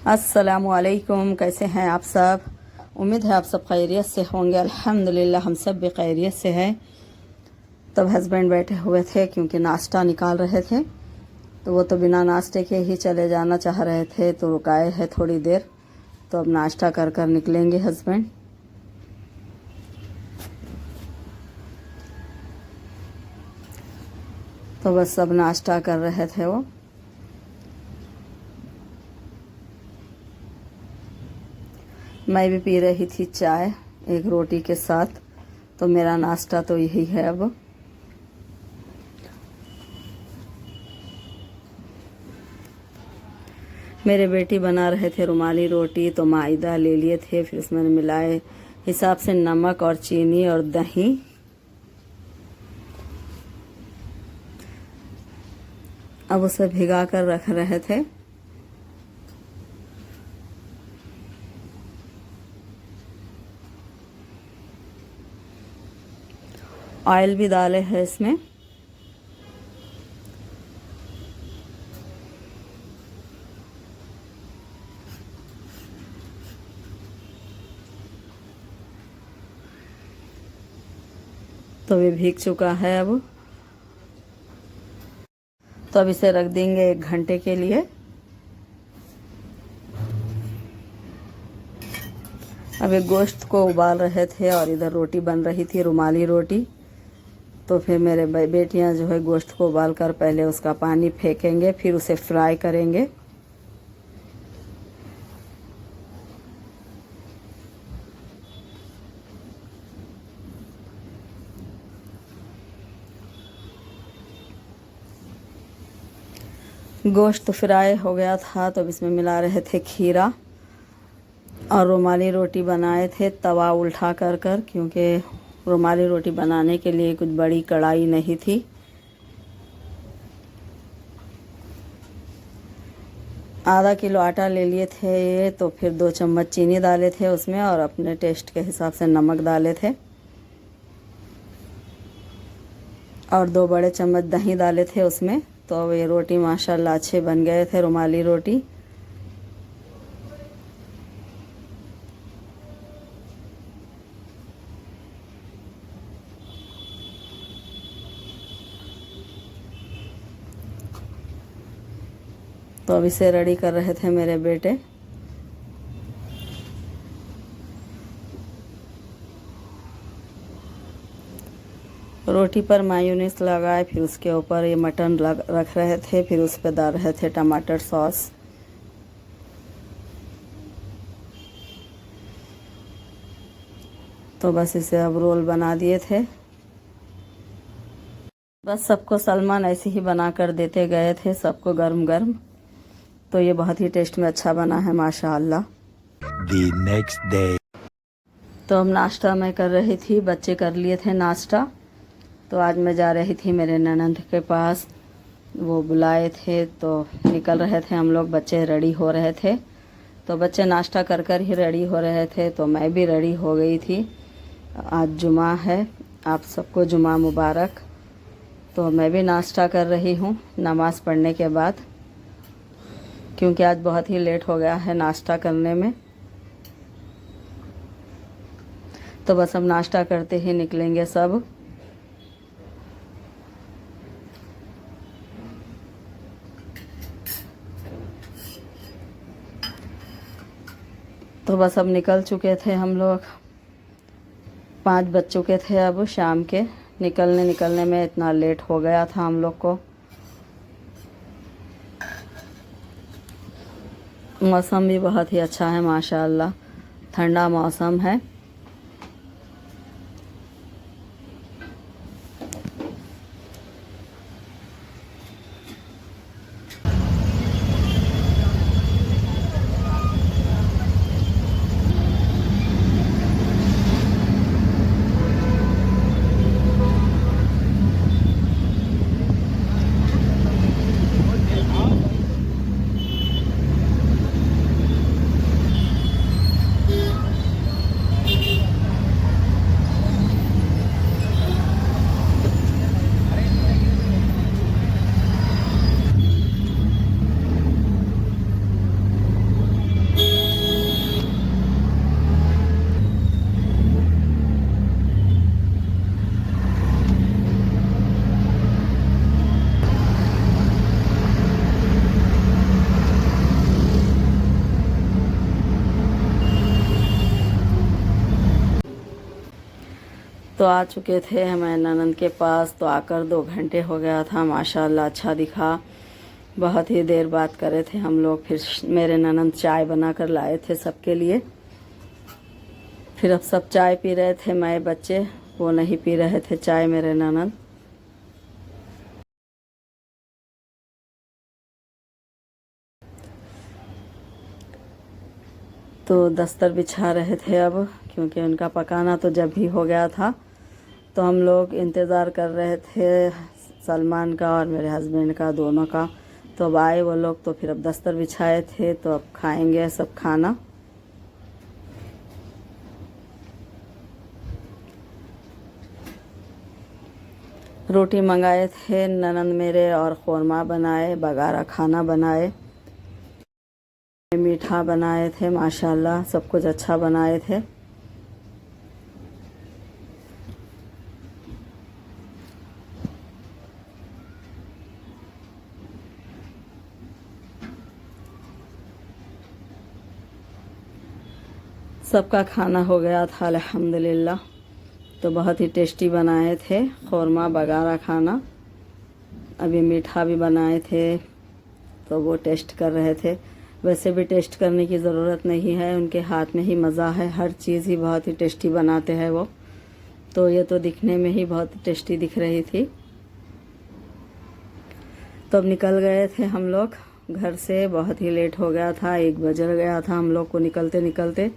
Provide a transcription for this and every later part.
अस्सलामुअलैकुम, कैसे हैं आप सब। उम्मीद है आप सब खैरियत से होंगे। अल्हम्दुलिल्लाह हम सब भी खैरियत से हैं। तब हस्बैंड बैठे हुए थे क्योंकि नाश्ता निकाल रहे थे, तो वो तो बिना नाश्ते के ही चले जाना चाह रहे थे, तो रुकाए हैं थोड़ी देर। तो अब नाश्ता कर कर निकलेंगे हस्बैंड। तो बस सब नाश्ता कर रहे थे वो। मैं भी पी रही थी चाय एक रोटी के साथ। तो मेरा नाश्ता तो यही है अब। मेरे बेटी बना रहे थे रुमाली रोटी, तो मैदा ले लिए थे, फिर उसमें मिलाए हिसाब से नमक और चीनी और दही। अब उसे भिगा कर रख रहे थे। ऑयल भी डाले हैं इसमें। तो ये भीग चुका है अब। तो अब इसे रख देंगे 1 घंटे के लिए। अब एक गोश्त को उबाल रहे थे और इधर रोटी बन रही थी, रुमाली रोटी। तो फिर मेरे बेटियां जो है गोश्त को उबाल कर पहले उसका पानी फेंकेंगे, फिर उसे फ्राई करेंगे। गोश्त फ्राई हो गया था, तो अब इसमें मिला रहे थे खीरा। और रुमाली रोटी बनाए थे तवा उल्टा कर कर, क्योंकि रुमाली रोटी बनाने के लिए कुछ बड़ी कढ़ाई नहीं थी। आधा किलो आटा ले लिए थे, तो फिर 2 चम्मच चीनी डाले थे उसमें, और अपने टेस्ट के हिसाब से नमक डाले थे, और 2 बड़े चम्मच दही डाले थे उसमें। तो अब ये रोटी माशाल्लाह अच्छे बन गए थे, रुमाली रोटी। तो अब इसे रेडी कर रहे थे मेरे बेटे। रोटी पर मायोनीज लगाए, फिर उसके ऊपर ये मटन रख रहे थे, फिर उस पर डाल रहे थे टमाटर सॉस। तो बस इसे अब रोल बना दिए थे। बस सबको सलमान ऐसे ही बना कर देते गए थे, सबको गरम गरम। तो ये बहुत ही टेस्ट में अच्छा बना है माशाअल्लाह। The next day. तो अब नाश्ता मैं कर रही थी, बच्चे कर लिए थे नाश्ता। तो आज मैं जा रही थी मेरे ननंद के पास, वो बुलाए थे, तो निकल रहे थे हम लोग। बच्चे रेडी हो रहे थे, तो बच्चे नाश्ता कर कर ही रेडी हो रहे थे, तो मैं भी रेडी हो गई थी। आज जुमा है, आप सबको जुमा मुबारक। तो मैं भी नाश्ता कर रही हूँ नमाज़ पढ़ने के बाद, क्योंकि आज बहुत ही लेट हो गया है नाश्ता करने में। तो बस अब नाश्ता करते ही निकलेंगे सब। तो बस अब निकल चुके थे हम लोग, 5 बज चुके थे अब शाम के। निकलने में इतना लेट हो गया था हम लोग को। मौसम भी बहुत ही अच्छा है माशाअल्लाह, ठंडा मौसम है। तो आ चुके थे हमारे ननंद के पास। तो आकर 2 घंटे हो गया था। माशाल्लाह अच्छा दिखा। बहुत ही देर बात करे थे हम लोग। फिर मेरे ननंद चाय बना कर लाए थे सबके लिए। फिर अब सब चाय पी रहे थे। मैं बच्चे वो नहीं पी रहे थे चाय, मेरे ननंद। तो दस्तर बिछा रहे थे अब, क्योंकि उनका पकाना तो जब भी हो गया था। तो हम लोग इंतज़ार कर रहे थे सलमान का और मेरे हस्बैंड का, दोनों का। तो अब आए वो लोग, तो फिर अब दस्तर बिछाए थे, तो अब खाएंगे सब खाना। रोटी मंगाए थे ननंद मेरे, और ख़ोरमा बनाए, बघारा खाना बनाए, मीठा बनाए थे। माशाल्लाह सब कुछ अच्छा बनाए थे। सबका खाना हो गया था अल्हम्दुलिल्लाह। तो बहुत ही टेस्टी बनाए थे ख़ोरमा बघारा खाना। अभी मीठा भी बनाए थे, तो वो टेस्ट कर रहे थे। वैसे भी टेस्ट करने की ज़रूरत नहीं है, उनके हाथ में ही मज़ा है। हर चीज़ ही बहुत ही टेस्टी बनाते हैं वो। तो ये तो दिखने में ही बहुत टेस्टी दिख रही थी। तो अब निकल गए थे हम लोग घर से। बहुत ही लेट हो गया था, 1 बज गया था हम लोग को निकलते निकलते।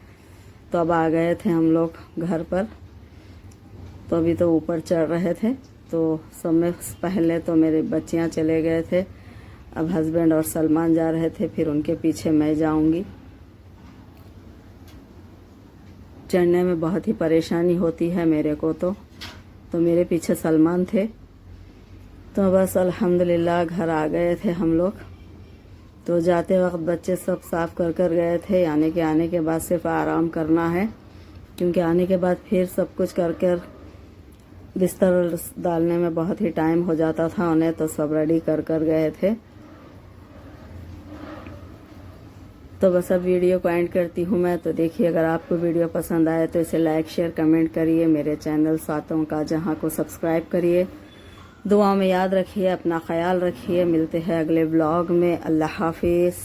तो अब आ गए थे हम लोग घर पर। तो अभी तो ऊपर चढ़ रहे थे। तो सब में पहले तो मेरे बच्चियां चले गए थे। अब हस्बैंड और सलमान जा रहे थे, फिर उनके पीछे मैं जाऊंगी। चढ़ने में बहुत ही परेशानी होती है मेरे को। तो मेरे पीछे सलमान थे। तो बस अल्हम्दुलिल्लाह घर आ गए थे हम लोग। तो जाते वक्त बच्चे सब साफ़ कर गए थे। आने के बाद सिर्फ आराम करना है, क्योंकि आने के बाद फिर सब कुछ कर बिस्तर डालने में बहुत ही टाइम हो जाता था उन्हें। तो सब रेडी कर गए थे। तो बस अब वीडियो को एंड करती हूँ मैं। तो देखिए, अगर आपको वीडियो पसंद आए तो इसे लाइक शेयर कमेंट करिए। मेरे चैनल सातों का जहां को सब्सक्राइब करिए। दुआ में याद रखिए, अपना ख्याल रखिए। मिलते हैं अगले व्लॉग में। अल्लाह हाफिज़।